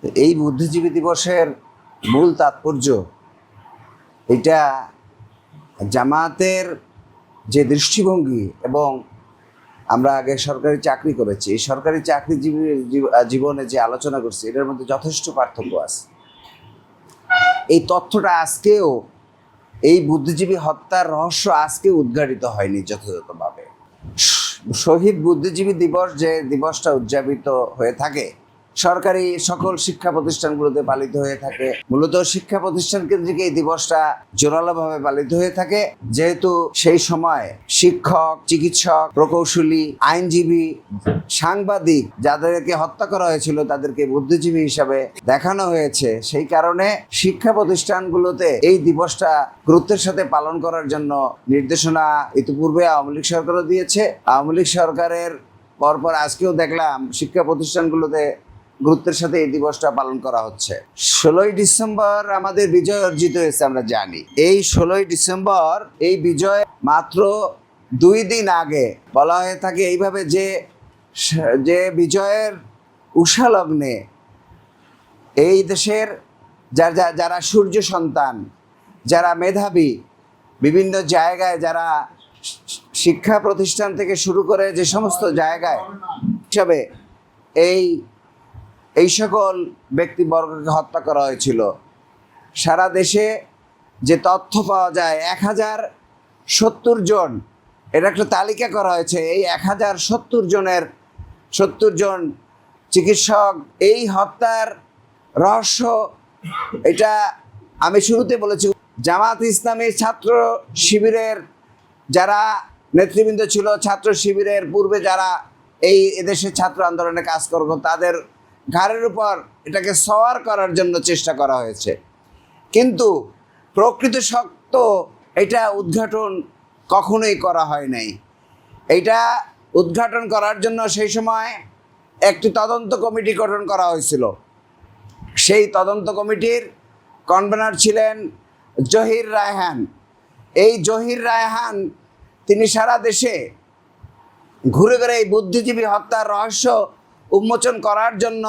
এই বুদ্ধিজীবী দিবসের মূল তাৎপর্য এটা জামায়াতের যে দৃষ্টিভঙ্গি, এবং আমরা আগে সরকারি চাকরি করেছি, এই সরকারি চাকরিজীবী জীবনে যে আলোচনা করছি এটার মধ্যে যথেষ্ট পার্থক্য আছে। এই তথ্যটা আজকেও, এই বুদ্ধিজীবী হত্যার রহস্য আজকে উদ্ঘাটিত হয়নি যথাযথভাবে। শহীদ বুদ্ধিজীবী দিবস যে দিবসটা উদযাপিত হয়ে থাকে সরকারি সকল শিক্ষা প্রতিষ্ঠানগুলোতে পালিত হয়ে থাকে। মূলত শিক্ষা প্রতিষ্ঠান কেন্দ্রিক এই দিবসটা জোরালোভাবে পালিত হয়ে থাকে, যেহেতু সেই সময় শিক্ষক, চিকিৎসক, প্রকৌশলী, আইনজীবী, সাংবাদিক যাদেরকে হত্যা করা হয়েছিল তাদেরকে বুদ্ধিজীবী হিসাবে দেখানো হয়েছে। সেই কারণে শিক্ষা প্রতিষ্ঠানগুলোতে এই দিবসটা গুরুত্বের সাথে পালন করার জন্য নির্দেশনা ইতিপূর্বে আওয়ামী লীগ সরকারও দিয়েছে। আওয়ামী লীগ সরকারের পরপর আজকেও দেখলাম শিক্ষা প্রতিষ্ঠানগুলোতে গুরুত্বের সাথে এই দিবসটা পালন করা হচ্ছে। 16ই ডিসেম্বর আমাদের বিজয় অর্জিত হয়েছে, আমরা জানি। এই 16ই ডিসেম্বর এই বিজয় মাত্র 2 দিন আগে বলা হয়ে থাকে এইভাবে যে বিজয়ের উষালগ্নে এই দেশের যারা সূর্য সন্তান, যারা মেধাবী, বিভিন্ন জায়গায় যারা শিক্ষা প্রতিষ্ঠান থেকে শুরু করে যে সমস্ত জায়গায় হিসাবে এই সকল ব্যক্তিবর্গকে হত্যা করা হয়েছিল। সারা দেশে যে তথ্য পাওয়া যায় 1070 জন, এটা একটা তালিকা করা হয়েছে। এই 1070 জন চিকিৎসক এই হত্যার রহস্য, এটা আমি শুরুতে বলেছি। জামাত ইসলামী ছাত্র শিবিরের যারা নেতৃবৃন্দ ছিল, ছাত্র শিবিরের পূর্বে যারা এদেশের ছাত্র আন্দোলনে কাজ করত, তাদের ঘাড়ের উপর এটাকে সওয়ার করার জন্য চেষ্টা করা হয়েছে। কিন্তু প্রকৃত সত্য এটা উদ্ঘাটন কখনোই করা হয় নাই। এইটা উদ্ঘাটন করার জন্য সেই সময় একটি তদন্ত কমিটি গঠন করা হয়েছিল। সেই তদন্ত কমিটির কনভেনার ছিলেন জহির রায়হান। এই জহির রায়হান তিনি সারা দেশে ঘুরে ঘুরে এই বুদ্ধিজীবী হত্যার রহস্য উন্মোচন করার জন্য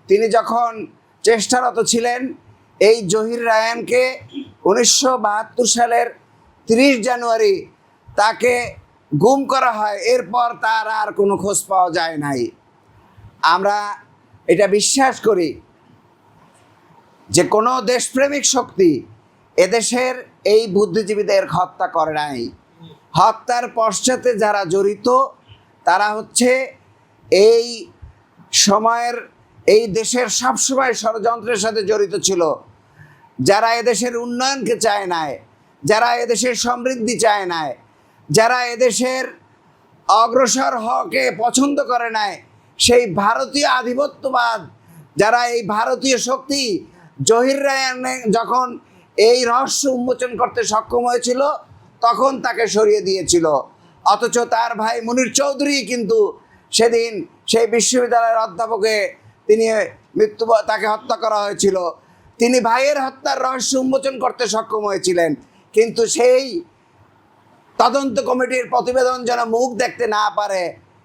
তিনি যখন চেষ্টারত ছিলেন, এই জহির রায়হানকে 1972 সালের 30 জানুয়ারি তাকে গুম করা হয়। এরপর তার আর কোনো খোঁজ পাওয়া যায় নাই। আমরা এটা বিশ্বাস করি যে কোনো দেশপ্রেমিক শক্তি এদেশের এই বুদ্ধিজীবীদের হত্যা করে নাই। হত্যার পশ্চাতে যারা জড়িত তারা হচ্ছে এই সময়ের, এই দেশের সবসময় ষড়যন্ত্রের সাথে জড়িত ছিল। যারা এদেশের উন্নয়নকে চায় নাই, যারা এদেশের সমৃদ্ধি চায় নাই, যারা এদেশের অগ্রসর হওয়াকে পছন্দ করে নাই, সেই ভারতীয় আধিপত্যবাদ, যারা এই ভারতীয় শক্তি জহির রায়হান যখন এই রহস্য উন্মোচন করতে সক্ষম হয়েছিল তখন তাকে সরিয়ে দিয়েছিল। অথচ তার ভাই মুনির চৌধুরী কিন্তু সেদিন সেই বিশ্ববিদ্যালয়ের অধ্যাপকে তাকে হত্যা করা হয়েছিল। তিনি ভাইয়ের হত্যার রহস্য উন্মোচন করতে সক্ষম হয়েছিলেন, কিন্তু সেই তদন্ত কমিটির প্রতিবেদন যেন মুখ দেখতে না পারে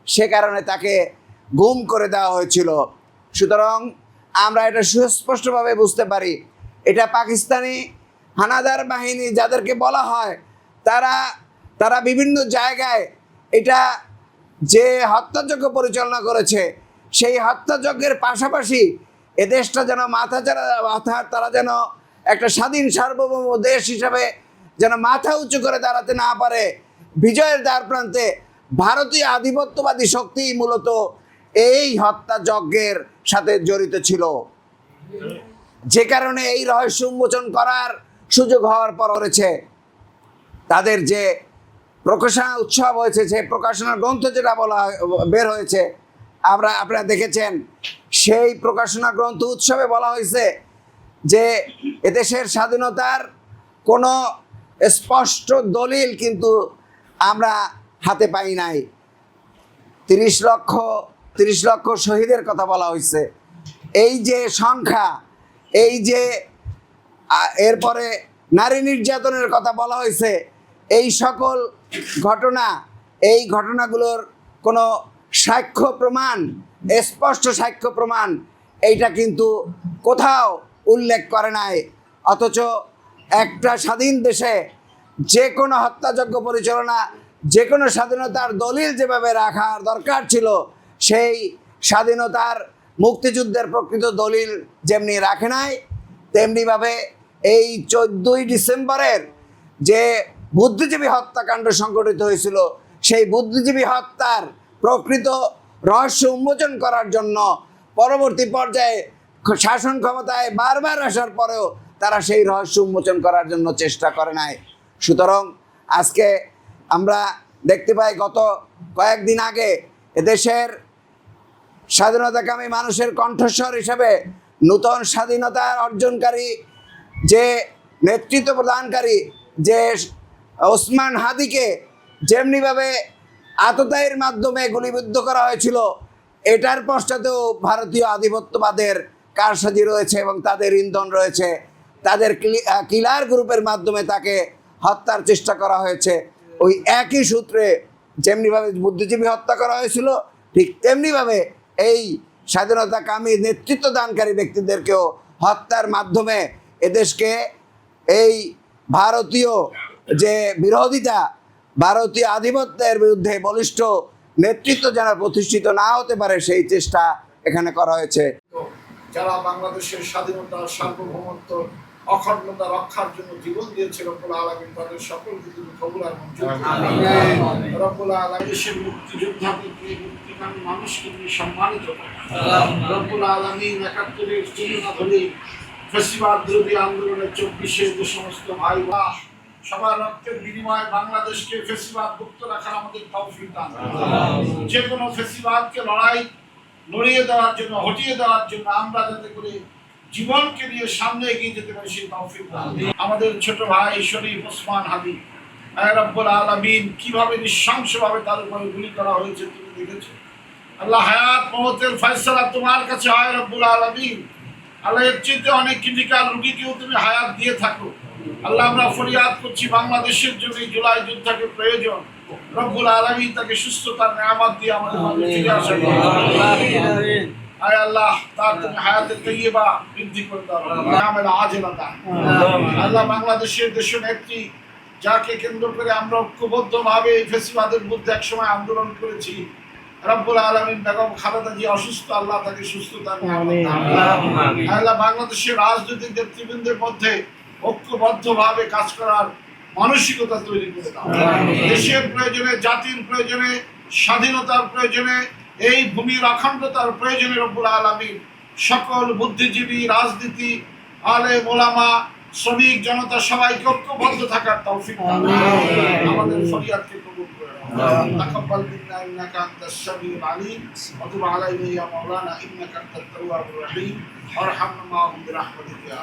সে কারণে তাকে গুম করে দেওয়া হয়েছিল। সুতরাং আমরা এটা সুস্পষ্টভাবে বুঝতে পারি, এটা পাকিস্তানি হানাদার বাহিনী যাদেরকে বলা হয়, তারা বিভিন্ন জায়গায় এটা যে হত্যাযজ্ঞ পরিচালনা করেছে, সেই হত্যাযজ্ঞের পাশাপাশি এদেশটা যেন তারা যেন একটা স্বাধীন সার্বভৌম দেশ হিসাবে যেন মাথা উঁচু করে দাঁড়াতে না পারে, বিজয়ের দ্বার প্রান্তে ভারতীয় আধিপত্যবাদী শক্তি মূলত এই হত্যাযজ্ঞের সাথে জড়িত ছিল। যে কারণে এই রহস্য উন্মোচন করার সুযোগ হওয়ার পর করেছে, তাদের যে প্রকাশনা উৎসব হয়েছে, সেই প্রকাশনার গ্রন্থ যেটা বের হয়েছে আপনারা দেখেছেন, সেই প্রকাশনা গ্রন্থ উৎসবে বলা হয়েছে যে এদেশের স্বাধীনতার কোনো স্পষ্ট দলিল কিন্তু আমরা হাতে পাই নাই। 30 লক্ষ শহীদের কথা বলা হয়েছে। এই যে সংখ্যা, এই যে এরপরে নারী নির্যাতনের কথা বলা হয়েছে, এই সকল এই ঘটনাগুলোর কোনো সাক্ষ্য প্রমাণ, স্পষ্ট সাক্ষ্য প্রমাণ এইটা কিন্তু কোথাও উল্লেখ করে নাই। অথচ একটা স্বাধীন দেশে যে কোনো হত্যাযজ্ঞ পরিচালনা, যে কোনো স্বাধীনতার দলিল যেভাবে রাখার দরকার ছিল, সেই স্বাধীনতার মুক্তিযুদ্ধের প্রকৃত দলিল যেমনি রাখে নাই, তেমনিভাবে এই 14ই ডিসেম্বরের যে বুদ্ধিজীবী হত্যাকাণ্ড সংঘটিত হয়েছিল, সেই বুদ্ধিজীবী হত্যার প্রকৃত রহস্য উন্মোচন করার জন্য পরবর্তী পর্যায়ে শাসন ক্ষমতায় বারবার আসার পরেও তারা সেই রহস্য উন্মোচন করার জন্য চেষ্টা করে নাই। সুতরাং আজকে আমরা দেখতে পাই গত কয়েকদিন আগে এদেশের স্বাধীনতাকামী মানুষের কণ্ঠস্বর হিসেবে নূতন স্বাধীনতা অর্জনকারী যে নেতৃত্ব প্রদানকারী যে ওসমান হাদিকে যেমনিভাবে আততায়ীর মাধ্যমে গুলিবিদ্ধ করা হয়েছিল, এটার পশ্চাতেও ভারতীয় আধিপত্যবাদের কারসাজি রয়েছে এবং তাদের ইন্ধন রয়েছে। তাদের কিলার গ্রুপের মাধ্যমে তাকে হত্যার চেষ্টা করা হয়েছে। ওই একই সূত্রে যেমনিভাবে বুদ্ধিজীবী হত্যা করা হয়েছিল, ঠিক তেমনিভাবে এই স্বাধীনতাকামী নেতৃত্ব দানকারী ব্যক্তিদেরকেও হত্যার মাধ্যমে এদেশকে এই ভারতীয় যে বিরোধিতা, ভারতীয় আধিপত্যের বিরুদ্ধে বলিষ্ঠ নেতৃত্ব যেন প্রতিষ্ঠিত না হতে পারে, সেই চেষ্টা এখানে করা হয়েছে। যারা বাংলাদেশের স্বাধীনতা, সার্বভৌমত্ব, অখণ্ডতা রক্ষার জন্য জীবন দিয়েছে, রব্বুল আলামিন তাদের সকলকে তিনি কবুল আর মঞ্জুর করুন। রব্বুল আলামিন দেশের মুক্তিযোদ্ধাদেরকে, মুক্তিকামী মানুষকে তিনি সম্মানিত করেন। রব্বুল আলামিন ৭১-এর চেতনা ধরে ফ্যাসিবাদ বিরোধী আন্দোলনের ২৪-এ যে সমস্ত ভাই বা সবার রক্তের বিনিময়ে বাংলাদেশকে ফ্যাসিবাদ মুক্ত রাখার আমাদের তৌফিক দান করুন। যে কোনো ফ্যাসিবাদকে লড়িয়ে দেওয়ার জন্য, হটিয়ে দেওয়ার জন্য আমরা যাতে করে জীবনকে নিয়ে সামনে এগিয়ে যেতে পারি, সেই তৌফিক দান করুন। আমাদের ছোট ভাই শরীফ ওসমান হাদি, রব্বুল আলামিন কিভাবে নৃশংসভাবে তার উপরে গুলি করা হয়েছে তুমি দেখেছো। আল্লাহ, হায়াত মওতের ফয়সালা তোমার কাছে হয় রব্বুল আলামিন। আল্লাহ, এর চেয়ে অনেক ক্রিটিক্যাল রোগীকেও তুমি হায়াত দিয়ে থাকো। আল্লাহ, আমরা ফরিয়াদ করছি বাংলাদেশের জন্য এই জুলাই যোদ্ধাকে প্রয়োজন। রব্বুল আলামিন তাকে সুস্থতার নিয়ামত দিয়ে আমাদের মাঝে ফিরে আসা করুন। আয় আল্লাহ, তার তুমি হায়াতে তৈয়বা বৃদ্ধি করে দাও। আমাদের আজেলাতা আল্লাহ, বাংলাদেশের দেশনেত্রী যাকে কেন্দ্র করে আমরা ঐক্যবদ্ধভাবে ফ্যাসিবাদের বিরুদ্ধে একসময় আন্দোলন করেছি, রব্বুল আলামিন বেগম খালেদা জিয়া অসুস্থ, আল্লাহ তাকে সুস্থতার নিয়ামত দান করুন। আল্লাহ, বাংলাদেশের রাজনৈতিক নেতৃবৃন্দের মধ্যে ঐক্যবদ্ধভাবে কাজ করার মানসিকতা তৈরি করে দাও। দেশের প্রয়োজনে, জাতির প্রয়োজনে, স্বাধীনতার প্রয়োজনে, এই ভূমির অখণ্ডতার প্রয়োজনে রব্বুল আলামিন সকল বুদ্ধিজীবী, রাজনীতি, আলেম, ওলামা, শ্রমিক জনতা সবাইকে ঐক্যবদ্ধ থাকার তৌফিক দান করুন। আমাদের ফরিয়াদকে কবুল করে নাও। তাকাব্বাল মিন্না ইন্নাকা আনতাস সামিউল আলিম ওয়া তুব আলাইনা ইয়া মাওলানা ইন্নাকা আনতাত তাওয়াবুর রহিম ওয়ারহামনা মা'হুম বিরহমাতিকা ইয়া